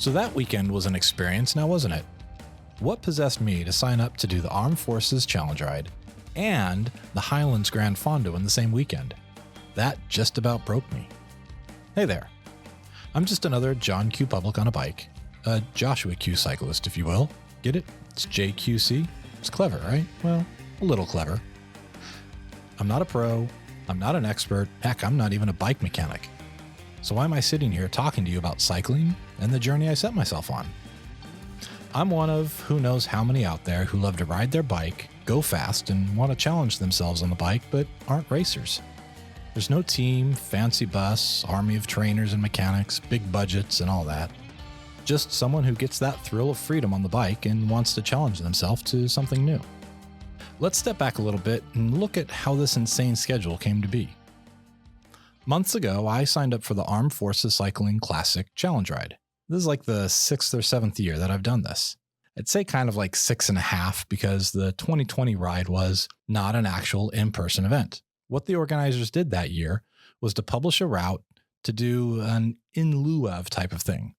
So that weekend was an experience now, wasn't it? What possessed me to sign up to do the Armed Forces Challenge Ride and the Highlands Gran Fondo in the same weekend? That just about broke me. Hey there. I'm just another John Q. Public on a bike, a Joshua Q. cyclist, if you will. Get it? It's JQC. It's clever, right? Well, a little clever. I'm not a pro. I'm not an expert. Heck, I'm not even a bike mechanic. So why am I sitting here talking to you about cycling and the journey I set myself on? I'm one of who knows how many out there who love to ride their bike, go fast, and want to challenge themselves on the bike, but aren't racers. There's no team, fancy bus, army of trainers and mechanics, big budgets, and all that. Just someone who gets that thrill of freedom on the bike and wants to challenge themselves to something new. Let's step back a little bit and look at how this insane schedule came to be. Months ago, I signed up for the Armed Forces Cycling Classic Challenge Ride. This is like the 6th or 7th year that I've done this. I'd say kind of like 6.5 because the 2020 ride was not an actual in-person event. What the organizers did that year was to publish a route to do an in lieu of type of thing.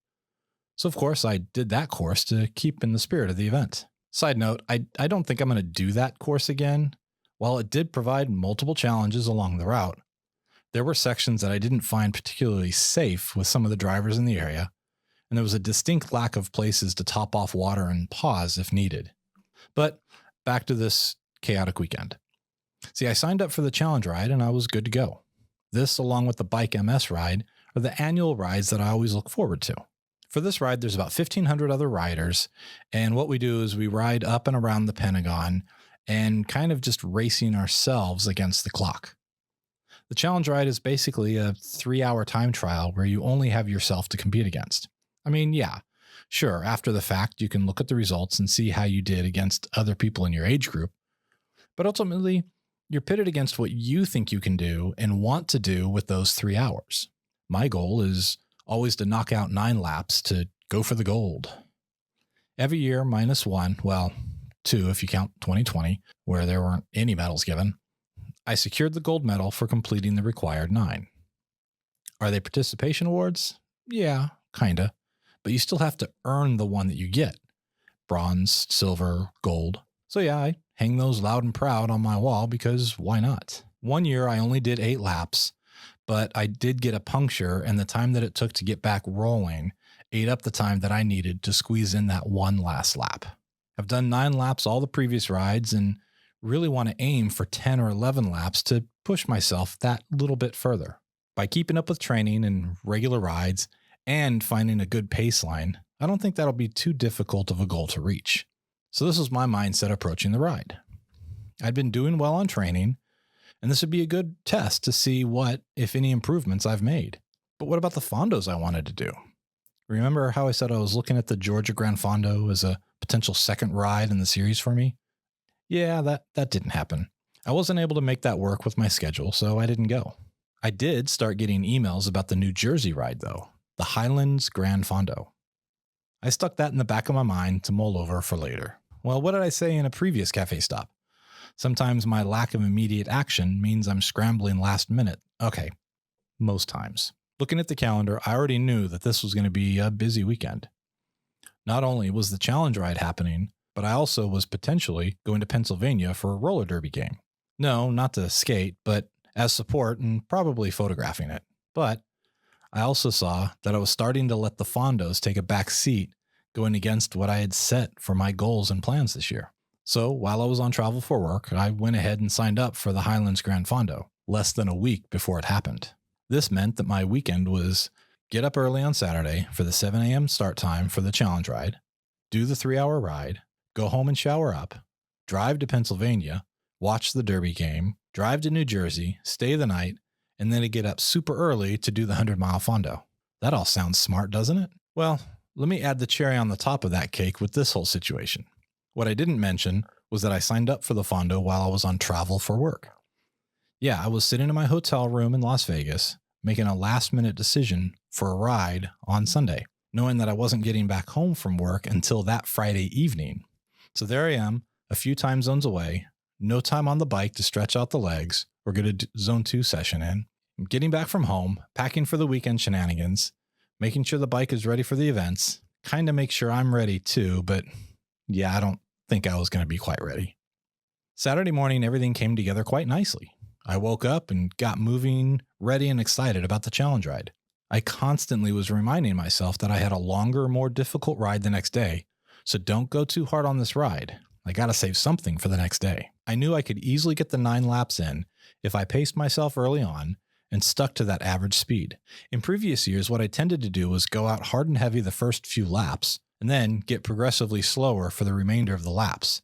So of course I did that course to keep in the spirit of the event. Side note, I don't think I'm going to do that course again. While it did provide multiple challenges along the route, there were sections that I didn't find particularly safe with some of the drivers in the area, and there was a distinct lack of places to top off water and pause if needed. But back to this chaotic weekend. See, I signed up for the challenge ride and I was good to go. This, along with the Bike MS ride, are the annual rides that I always look forward to. For this ride, there's about 1,500 other riders, and what we do is we ride up and around the Pentagon and kind of just racing ourselves against the clock. The challenge ride is basically a 3-hour time trial where you only have yourself to compete against. I mean, yeah, sure, after the fact, you can look at the results and see how you did against other people in your age group, but ultimately, you're pitted against what you think you can do and want to do with those 3 hours. My goal is always to knock out 9 laps to go for the gold. Every year, minus 1, well, 2 if you count 2020, where there weren't any medals given, I secured the gold medal for completing the required 9. Are they participation awards? Yeah, kinda. But you still have to earn the one that you get. Bronze, silver, gold. So yeah, I hang those loud and proud on my wall because why not? One year I only did 8 laps, but I did get a puncture, and the time that it took to get back rolling ate up the time that I needed to squeeze in that one last lap. I've done 9 laps all the previous rides and really want to aim for 10 or 11 laps to push myself that little bit further. By keeping up with training and regular rides and finding a good pace line, I don't think that'll be too difficult of a goal to reach. So this was my mindset approaching the ride. I'd been doing well on training, and this would be a good test to see what, if any, improvements I've made. But what about the fondos I wanted to do? Remember how I said I was looking at the Georgia Gran Fondo as a potential second ride in the series for me? Yeah, that didn't happen. I wasn't able to make that work with my schedule, so I didn't go. I did start getting emails about the New Jersey ride, though, the Highlands Gran Fondo. I stuck that in the back of my mind to mull over for later. Well, what did I say in a previous cafe stop? Sometimes my lack of immediate action means I'm scrambling last minute. Okay, most times. Looking at the calendar, I already knew that this was going to be a busy weekend. Not only was the challenge ride happening, but I also was potentially going to Pennsylvania for a roller derby game. No, not to skate, but as support and probably photographing it. But I also saw that I was starting to let the fondos take a back seat going against what I had set for my goals and plans this year. So while I was on travel for work, I went ahead and signed up for the Highlands Gran Fondo less than a week before it happened. This meant that my weekend was get up early on Saturday for the 7 a.m. start time for the challenge ride, do the 3-hour ride, go home and shower up, drive to Pennsylvania, watch the derby game, drive to New Jersey, stay the night, and then to get up super early to do the 100-mile fondo. That all sounds smart, doesn't it? Well, let me add the cherry on the top of that cake with this whole situation. What I didn't mention was that I signed up for the fondo while I was on travel for work. Yeah, I was sitting in my hotel room in Las Vegas, making a last-minute decision for a ride on Sunday, knowing that I wasn't getting back home from work until that Friday evening. So there I am, a few time zones away, no time on the bike to stretch out the legs or get a zone 2 session in. I'm getting back from home, packing for the weekend shenanigans, making sure the bike is ready for the events, kind of make sure I'm ready too, but yeah, I don't think I was going to be quite ready. Saturday morning, everything came together quite nicely. I woke up and got moving, ready and excited about the challenge ride. I constantly was reminding myself that I had a longer, more difficult ride the next day, so don't go too hard on this ride. I gotta save something for the next day. I knew I could easily get the 9 laps in if I paced myself early on and stuck to that average speed. In previous years, what I tended to do was go out hard and heavy the first few laps, and then get progressively slower for the remainder of the laps,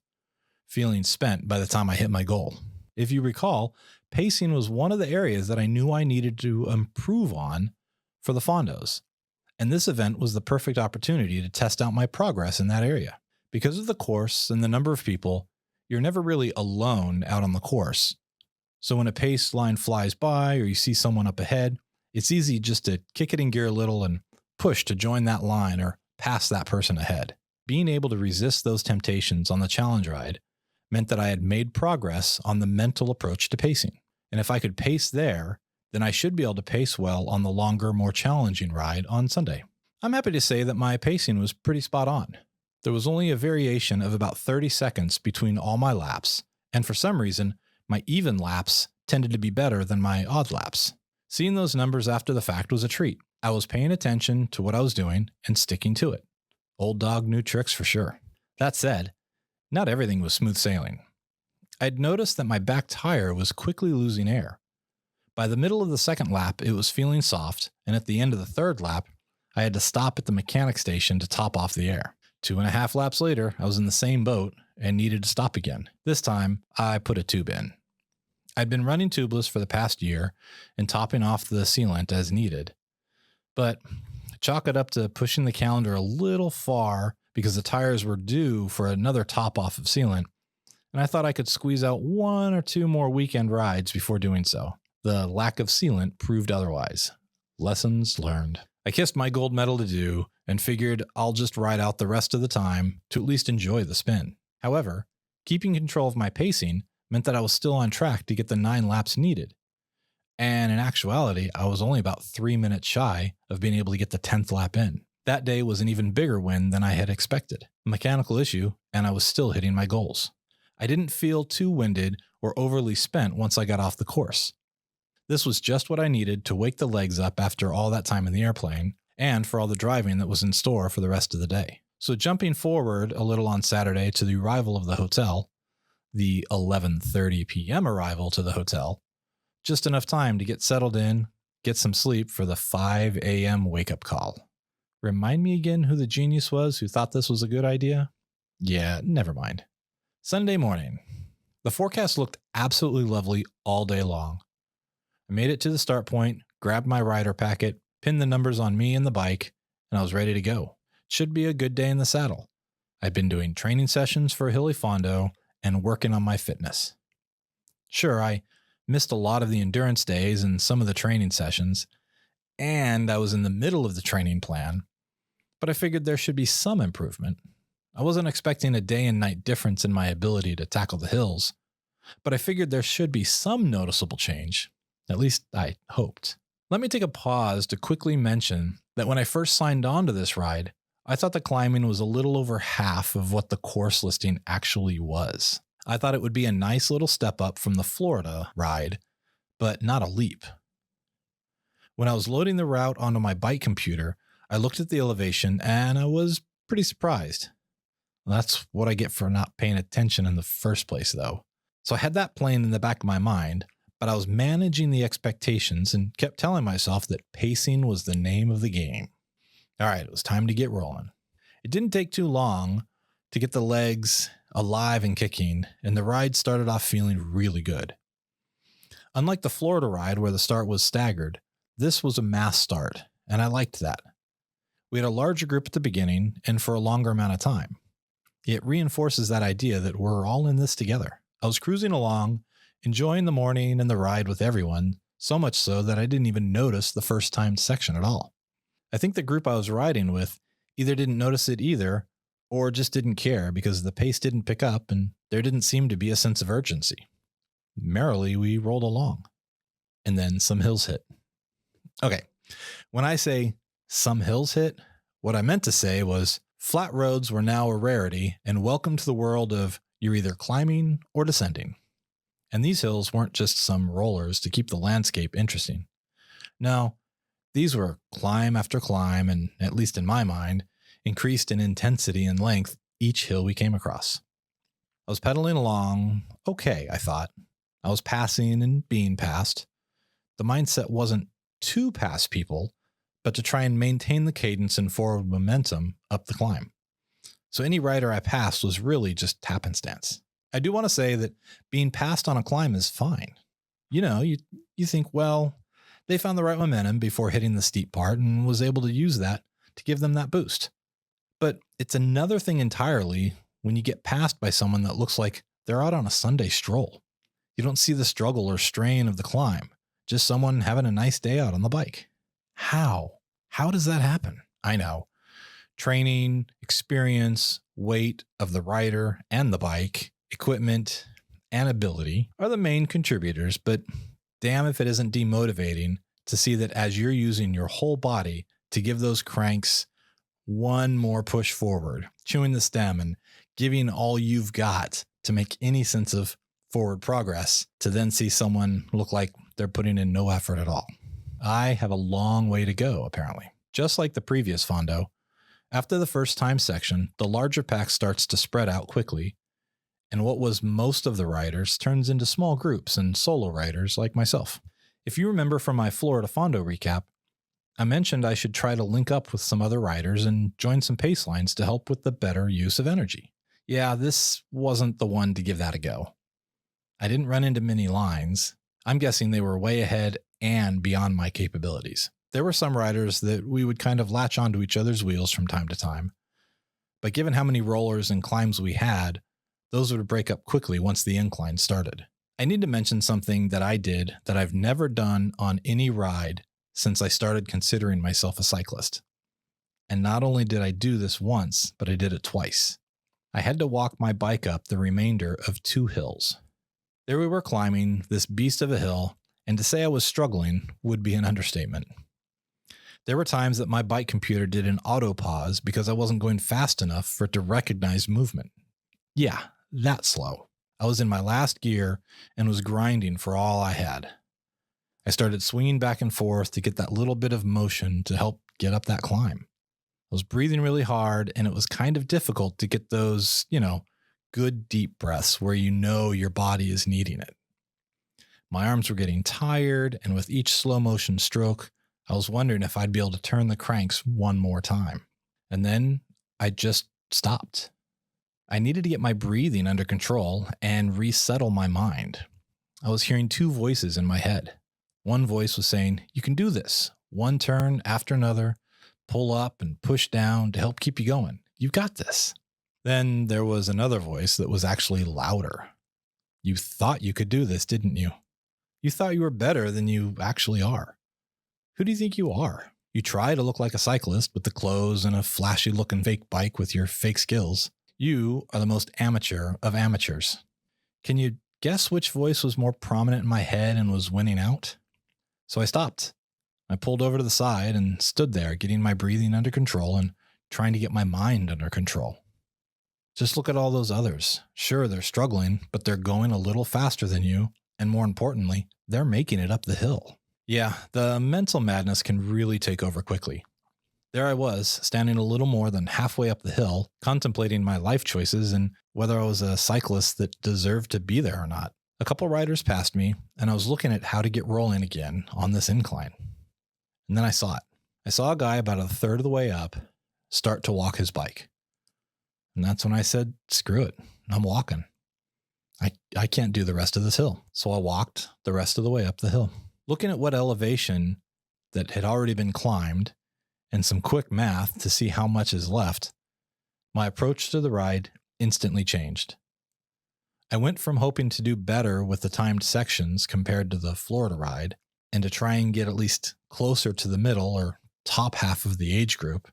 feeling spent by the time I hit my goal. If you recall, pacing was one of the areas that I knew I needed to improve on for the Fondos, and this event was the perfect opportunity to test out my progress in that area. Because of the course and the number of people, you're never really alone out on the course. So when a pace line flies by or you see someone up ahead, it's easy just to kick it in gear a little and push to join that line or pass that person ahead. Being able to resist those temptations on the challenge ride meant that I had made progress on the mental approach to pacing. And if I could pace there, then I should be able to pace well on the longer, more challenging ride on Sunday. I'm happy to say that my pacing was pretty spot on. There was only a variation of about 30 seconds between all my laps, and for some reason, my even laps tended to be better than my odd laps. Seeing those numbers after the fact was a treat. I was paying attention to what I was doing and sticking to it. Old dog, new tricks for sure. That said, not everything was smooth sailing. I'd noticed that my back tire was quickly losing air. By the middle of the second lap, it was feeling soft, and at the end of the third lap, I had to stop at the mechanic station to top off the air. 2.5 laps later, I was in the same boat and needed to stop again. This time, I put a tube in. I'd been running tubeless for the past year and topping off the sealant as needed, but chalk it up to pushing the calendar a little far because the tires were due for another top off of sealant, and I thought I could squeeze out 1 or 2 more weekend rides before doing so. The lack of sealant proved otherwise. Lessons learned. I kissed my gold medal to do and figured I'll just ride out the rest of the time to at least enjoy the spin. However, keeping control of my pacing meant that I was still on track to get the 9 laps needed. And in actuality, I was only about 3 minutes shy of being able to get the 10th lap in. That day was an even bigger win than I had expected. A mechanical issue, and I was still hitting my goals. I didn't feel too winded or overly spent once I got off the course. This was just what I needed to wake the legs up after all that time in the airplane and for all the driving that was in store for the rest of the day. So jumping forward a little on Saturday to the arrival of the hotel, the 11:30 p.m. arrival to the hotel, just enough time to get settled in, get some sleep for the 5 a.m. wake-up call. Remind me again who the genius was who thought this was a good idea? Yeah, never mind. Sunday morning. The forecast looked absolutely lovely all day long. I made it to the start point, grabbed my rider packet, pinned the numbers on me and the bike, and I was ready to go. It should be a good day in the saddle. I'd been doing training sessions for Hilly Fondo and working on my fitness. Sure, I missed a lot of the endurance days and some of the training sessions, and I was in the middle of the training plan, but I figured there should be some improvement. I wasn't expecting a day and night difference in my ability to tackle the hills, but I figured there should be some noticeable change. At least I hoped. Let me take a pause to quickly mention that when I first signed on to this ride, I thought the climbing was a little over half of what the course listing actually was. I thought it would be a nice little step up from the Florida ride, but not a leap. When I was loading the route onto my bike computer, I looked at the elevation and I was pretty surprised. That's what I get for not paying attention in the first place, though. So I had that playing in the back of my mind, but I was managing the expectations and kept telling myself that pacing was the name of the game. All right, it was time to get rolling. It didn't take too long to get the legs alive and kicking, and the ride started off feeling really good. Unlike the Florida ride where the start was staggered, this was a mass start, and I liked that. We had a larger group at the beginning and for a longer amount of time. It reinforces that idea that we're all in this together. I was cruising along, enjoying the morning and the ride with everyone, so much so that I didn't even notice the first timed section at all. I think the group I was riding with either didn't notice it either or just didn't care because the pace didn't pick up and there didn't seem to be a sense of urgency. Merrily, we rolled along. And then some hills hit. Okay, when I say some hills hit, What I meant to say was flat roads were now a rarity, and welcome to the world of you're either climbing or descending. And these hills weren't just some rollers to keep the landscape interesting. No, these were climb after climb, and at least in my mind, increased in intensity and length each hill we came across. I was pedaling along, okay, I thought. I was passing and being passed. The mindset wasn't to pass people, but to try and maintain the cadence and forward momentum up the climb. So any rider I passed was really just happenstance. I do want to say that being passed on a climb is fine. You think, well, they found the right momentum before hitting the steep part and was able to use that to give them that boost. But it's another thing entirely when you get passed by someone that looks like they're out on a Sunday stroll. You don't see the struggle or strain of the climb, just someone having a nice day out on the bike. How? How does that happen? I know. Training, experience, weight of the rider and the bike, equipment, and ability are the main contributors, but damn if it isn't demotivating to see that as you're using your whole body to give those cranks one more push forward, chewing the stem and giving all you've got to make any sense of forward progress, to then see someone look like they're putting in no effort at all. I have a long way to go, apparently. Just like the previous Fondo, after the first time section, the larger pack starts to spread out quickly, and what was most of the riders turns into small groups and solo riders like myself. If you remember from my Florida Fondo recap, I mentioned I should try to link up with some other riders and join some pace lines to help with the better use of energy. Yeah, this wasn't the one to give that a go. I didn't run into many lines. I'm guessing they were way ahead and beyond my capabilities. There were some riders that we would kind of latch onto each other's wheels from time to time, but given how many rollers and climbs we had, those would break up quickly once the incline started. I need to mention something that I did that I've never done on any ride since I started considering myself a cyclist. And not only did I do this once, but I did it twice. I had to walk my bike up the remainder of 2 hills. There we were climbing this beast of a hill, and to say I was struggling would be an understatement. There were times that my bike computer did an auto pause because I wasn't going fast enough for it to recognize movement. Yeah, that slow. I was in my last gear and was grinding for all I had. I started swinging back and forth to get that little bit of motion to help get up that climb. I was breathing really hard, and it was kind of difficult to get those, good deep breaths where your body is needing it. My arms were getting tired, and with each slow motion stroke, I was wondering if I'd be able to turn the cranks one more time. And then I just stopped. I needed to get my breathing under control and resettle my mind. I was hearing 2 voices in my head. One voice was saying, "You can do this. One turn after another, pull up and push down to help keep you going. You've got this." Then there was another voice that was actually louder. "You thought you could do this, didn't you? You thought you were better than you actually are. Who do you think you are? You try to look like a cyclist with the clothes and a flashy looking fake bike with your fake skills. You are the most amateur of amateurs." Can you guess which voice was more prominent in my head and was winning out? So I stopped. I pulled over to the side and stood there, getting my breathing under control and trying to get my mind under control. Just look at all those others. Sure, they're struggling, but they're going a little faster than you, and more importantly, they're making it up the hill. Yeah, the mental madness can really take over quickly. There I was, standing a little more than halfway up the hill, contemplating my life choices and whether I was a cyclist that deserved to be there or not. A couple riders passed me, and I was looking at how to get rolling again on this incline. And then I saw it. I saw a guy about a third of the way up start to walk his bike. And that's when I said, screw it, I'm walking. I can't do the rest of this hill. So I walked the rest of the way up the hill. Looking at what elevation that had already been climbed and some quick math to see how much is left, my approach to the ride instantly changed. I went from hoping to do better with the timed sections compared to the Florida ride and to try and get at least closer to the middle or top half of the age group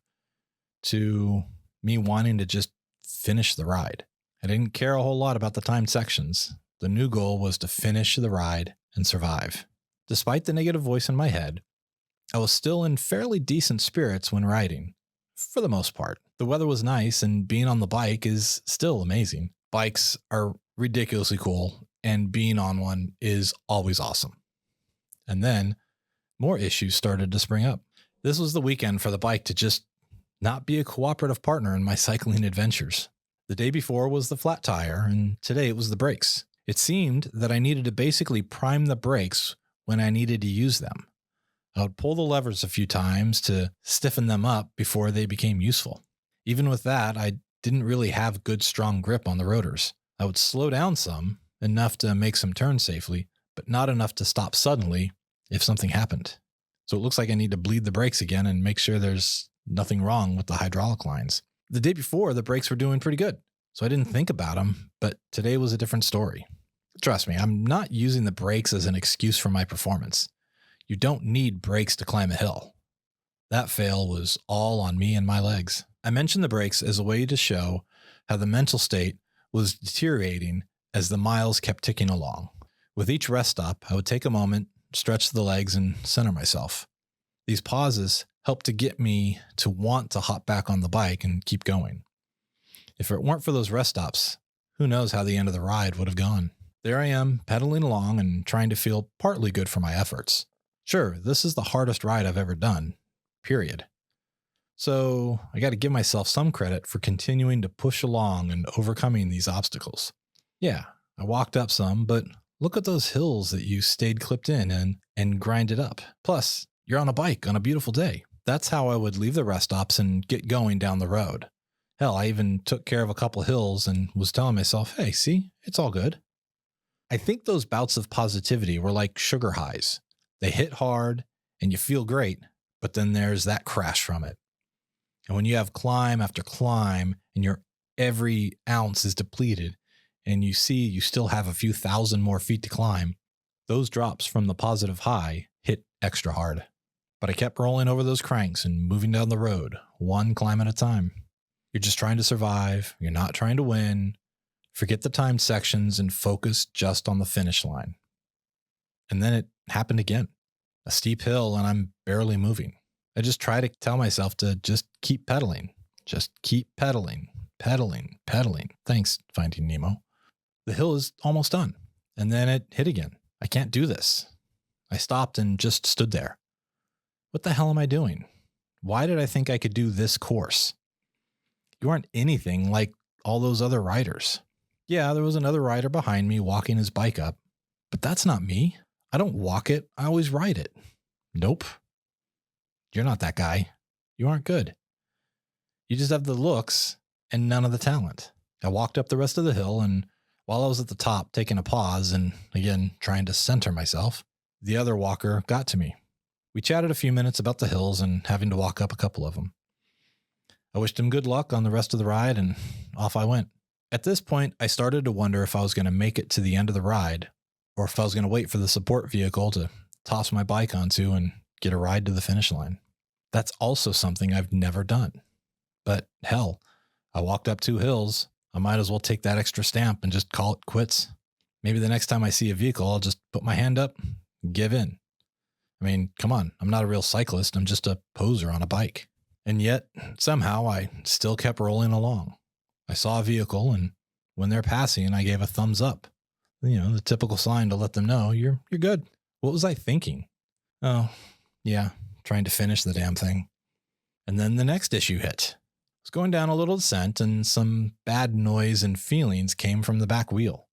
to me wanting to just finish the ride. I didn't care a whole lot about the timed sections. The new goal was to finish the ride and survive. Despite the negative voice in my head, I was still in fairly decent spirits when riding. for the most part. The weather was nice, and being on the bike is still amazing. Bikes are ridiculously cool, and being on one is always awesome. And then more issues started to spring up. This was the weekend for the bike to just not be a cooperative partner in my cycling adventures. The day before was the flat tire, and today it was the brakes. It seemed that I needed to basically prime the brakes when I needed to use them. I would pull the levers a few times to stiffen them up before they became useful. Even with that, I didn't really have good strong grip on the rotors. I would slow down some, enough to make some turns safely, but not enough to stop suddenly if something happened. So it looks like I need to bleed the brakes again and make sure there's nothing wrong with the hydraulic lines. The day before, the brakes were doing pretty good, so I didn't think about them, but today was a different story. Trust me, I'm not using the brakes as an excuse for my performance. You don't need brakes to climb a hill. That fail was all on me and my legs. I mentioned the brakes as a way to show how the mental state was deteriorating as the miles kept ticking along. With each rest stop, I would take a moment, stretch the legs, and center myself. These pauses helped to get me to want to hop back on the bike and keep going. If it weren't for those rest stops, who knows how the end of the ride would have gone. There I am, pedaling along and trying to feel partly good for my efforts. Sure, this is the hardest ride I've ever done, period. So I got to give myself some credit for continuing to push along and overcoming these obstacles. Yeah, I walked up some, but look at those hills that you stayed clipped in and grinded up. Plus, you're on a bike on a beautiful day. That's how I would leave the rest stops and get going down the road. Hell, I even took care of a couple hills and was telling myself, hey, see, it's all good. I think those bouts of positivity were like sugar highs. They hit hard and you feel great, but then there's that crash from it. And when you have climb after climb and your every ounce is depleted and you see you still have a few thousand more feet to climb, those drops from the positive high hit extra hard. But I kept rolling over those cranks and moving down the road, one climb at a time. You're just trying to survive. You're not trying to win. Forget the timed sections and focus just on the finish line. And then it happened again. A steep hill and I'm barely moving. I just try to tell myself to just keep pedaling. Just keep pedaling, pedaling, pedaling. Thanks, Finding Nemo. The hill is almost done. And then it hit again. I can't do this. I stopped and just stood there. What the hell am I doing? Why did I think I could do this course? You aren't anything like all those other riders. Yeah, there was another rider behind me walking his bike up, but that's not me. I don't walk it. I always ride it. Nope. You're not that guy. You aren't good. You just have the looks and none of the talent. I walked up the rest of the hill, and while I was at the top taking a pause and, again, trying to center myself, the other walker got to me. We chatted a few minutes about the hills and having to walk up a couple of them. I wished him good luck on the rest of the ride, and off I went. At this point, I started to wonder if I was going to make it to the end of the ride, or if I was going to wait for the support vehicle to toss my bike onto and get a ride to the finish line. That's also something I've never done. But hell, I walked up 2 hills. I might as well take that extra stamp and just call it quits. Maybe the next time I see a vehicle, I'll just put my hand up and give in. I mean, come on, I'm not a real cyclist. I'm just a poser on a bike. And yet, somehow, I still kept rolling along. I saw a vehicle, and when they're passing, I gave a thumbs up. You know, the typical sign to let them know you're good. What was I thinking? Oh, yeah, trying to finish the damn thing. And then the next issue hit. I was going down a little descent, and some bad noise and feelings came from the back wheel.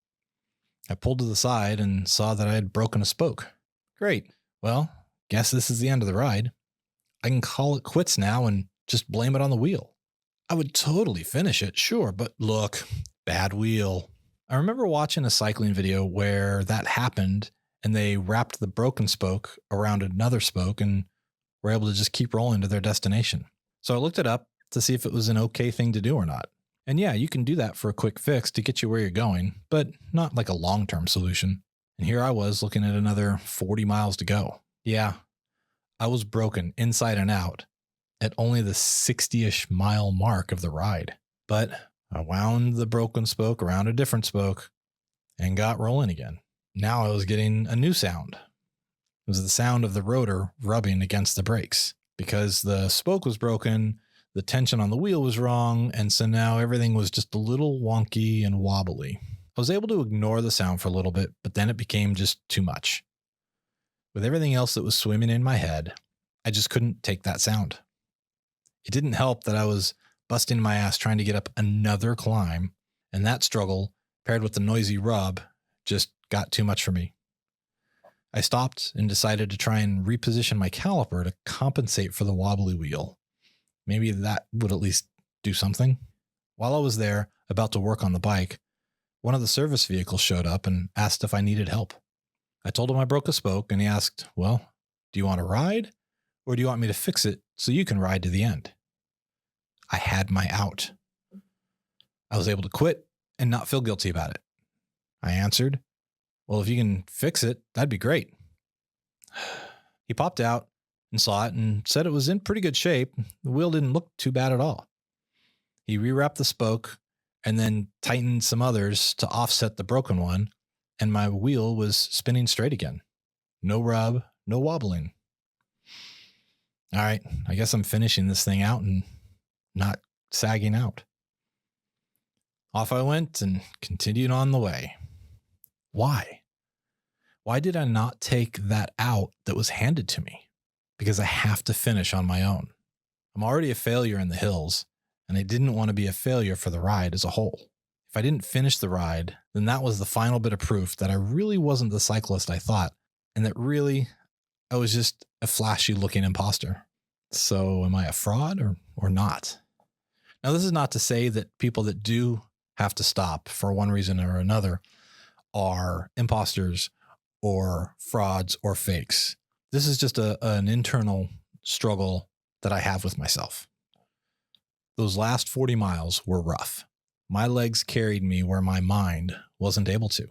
I pulled to the side and saw that I had broken a spoke. Great. Well, guess this is the end of the ride. I can call it quits now and just blame it on the wheel. I would totally finish it, sure, but look, bad wheel. I remember watching a cycling video where that happened and they wrapped the broken spoke around another spoke and were able to just keep rolling to their destination. So I looked it up to see if it was an okay thing to do or not. And yeah, you can do that for a quick fix to get you where you're going, but not like a long-term solution. And here I was looking at another 40 miles to go. Yeah, I was broken inside and out at only the 60-ish mile mark of the ride. But I wound the broken spoke around a different spoke and got rolling again. Now I was getting a new sound. It was the sound of the rotor rubbing against the brakes. Because the spoke was broken, The tension on the wheel was wrong, and so now everything was just a little wonky and wobbly. I was able to ignore the sound for a little bit, but then it became just too much. With everything else that was swimming in my head, I just couldn't take that sound. It didn't help that I was busting my ass trying to get up another climb, and that struggle, paired with the noisy rub, just got too much for me. I stopped and decided to try and reposition my caliper to compensate for the wobbly wheel. Maybe that would at least do something. While I was there, about to work on the bike, one of the service vehicles showed up and asked if I needed help. I told him I broke a spoke, and he asked, well, do you want to ride, or do you want me to fix it so you can ride to the end? I had my out. I was able to quit and not feel guilty about it. I answered, well, if you can fix it, that'd be great. He popped out and saw it and said it was in pretty good shape. The wheel didn't look too bad at all. He rewrapped the spoke and then tightened some others to offset the broken one, and my wheel was spinning straight again. No rub, no wobbling. All right, I guess I'm finishing this thing out and not sagging out. Off I went and continued on the way. Why? Why did I not take that out that was handed to me? Because I have to finish on my own. I'm already a failure in the hills, and I didn't want to be a failure for the ride as a whole. If I didn't finish the ride, then that was the final bit of proof that I really wasn't the cyclist I thought, and that really I was just a flashy-looking imposter. So am I a fraud or not? Now, this is not to say that people that do have to stop for one reason or another are imposters or frauds or fakes. This is just an internal struggle that I have with myself. Those last 40 miles were rough. My legs carried me where my mind wasn't able to.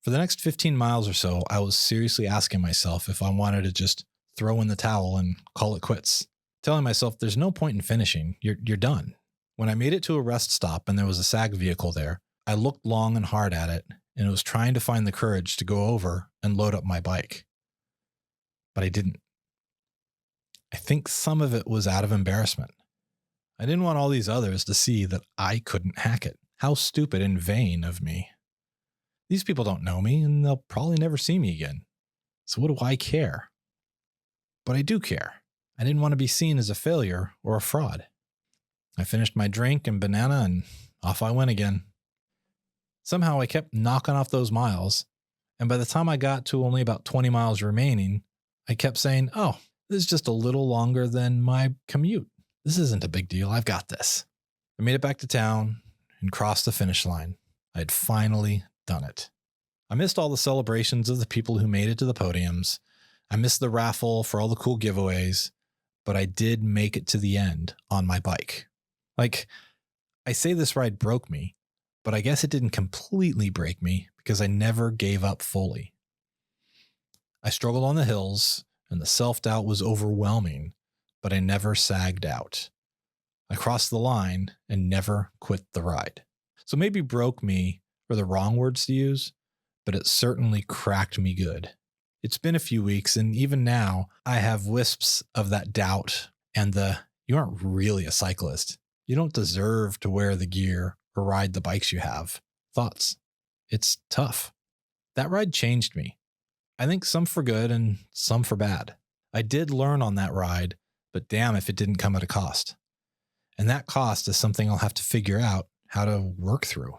For the next 15 miles or so, I was seriously asking myself if I wanted to just throw in the towel and call it quits. Telling myself there's no point in finishing, you're done. When I made it to a rest stop and there was a SAG vehicle there, I looked long and hard at it and was trying to find the courage to go over and load up my bike. But I didn't. I think some of it was out of embarrassment. I didn't want all these others to see that I couldn't hack it. How stupid and vain of me. These people don't know me, and they'll probably never see me again. So what do I care? But I do care. I didn't want to be seen as a failure or a fraud. I finished my drink and banana, and off I went again. Somehow I kept knocking off those miles, and by the time I got to only about 20 miles remaining, I kept saying, oh, this is just a little longer than my commute. This isn't a big deal. I've got this. I made it back to town and crossed the finish line. I had finally done it. I missed all the celebrations of the people who made it to the podiums. I missed the raffle for all the cool giveaways, but I did make it to the end on my bike. Like, I say this ride broke me, but I guess it didn't completely break me because I never gave up fully. I struggled on the hills and the self-doubt was overwhelming, but I never sagged out. I crossed the line and never quit the ride. So maybe broke me are the wrong words to use, but it certainly cracked me good. It's been a few weeks, and even now I have wisps of that doubt and you aren't really a cyclist. You don't deserve to wear the gear or ride the bikes you have. Thoughts. It's tough. That ride changed me. I think some for good and some for bad. I did learn on that ride, but damn if it didn't come at a cost. And that cost is something I'll have to figure out how to work through.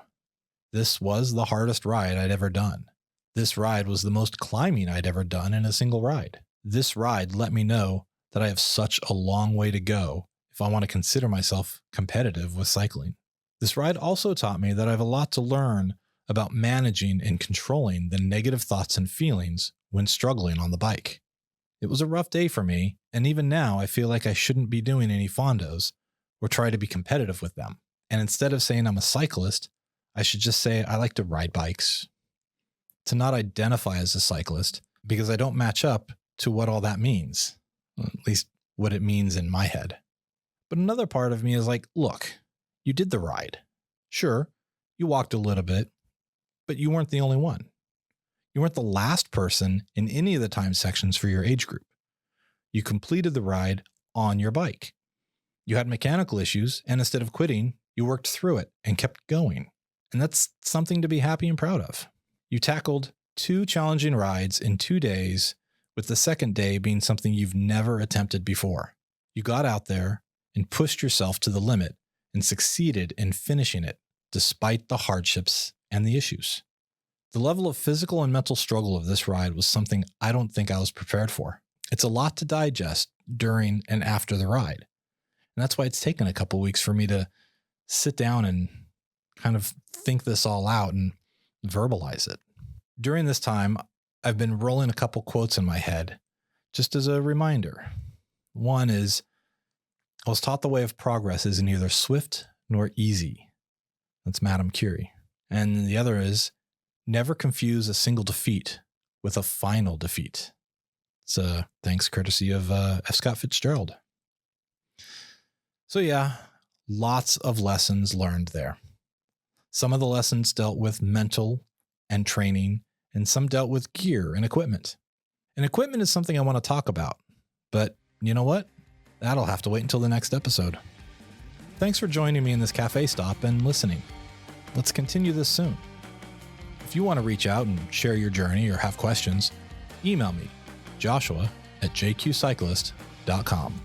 This was the hardest ride I'd ever done. This ride was the most climbing I'd ever done in a single ride. This ride let me know that I have such a long way to go if I want to consider myself competitive with cycling. This ride also taught me that I have a lot to learn about managing and controlling the negative thoughts and feelings when struggling on the bike. It was a rough day for me, and even now I feel like I shouldn't be doing any fondos or try to be competitive with them. And instead of saying I'm a cyclist, I should just say I like to ride bikes. To not identify as a cyclist because I don't match up to what all that means, at least what it means in my head. But another part of me is like, look, you did the ride. Sure, you walked a little bit, but you weren't the only one. You weren't the last person in any of the time sections for your age group. You completed the ride on your bike. You had mechanical issues, and instead of quitting, you worked through it and kept going. And that's something to be happy and proud of. You tackled 2 challenging rides in 2 days, with the second day being something you've never attempted before. You got out there and pushed yourself to the limit and succeeded in finishing it, despite the hardships and the issues. The level of physical and mental struggle of this ride was something I don't think I was prepared for. It's a lot to digest during and after the ride. And that's why it's taken a couple weeks for me to sit down and kind of think this all out and verbalize it. During this time, I've been rolling a couple quotes in my head, just as a reminder. One is, I was taught the way of progress is neither swift nor easy. That's Madame Curie. And the other is, never confuse a single defeat with a final defeat. It's a thanks courtesy of F. Scott Fitzgerald. So yeah, lots of lessons learned there. Some of the lessons dealt with mental and training, and some dealt with gear and equipment. And equipment is something I want to talk about, but you know what? That'll have to wait until the next episode. Thanks for joining me in this cafe stop and listening. Let's continue this soon. If you want to reach out and share your journey or have questions, email me, joshua@jqcyclist.com.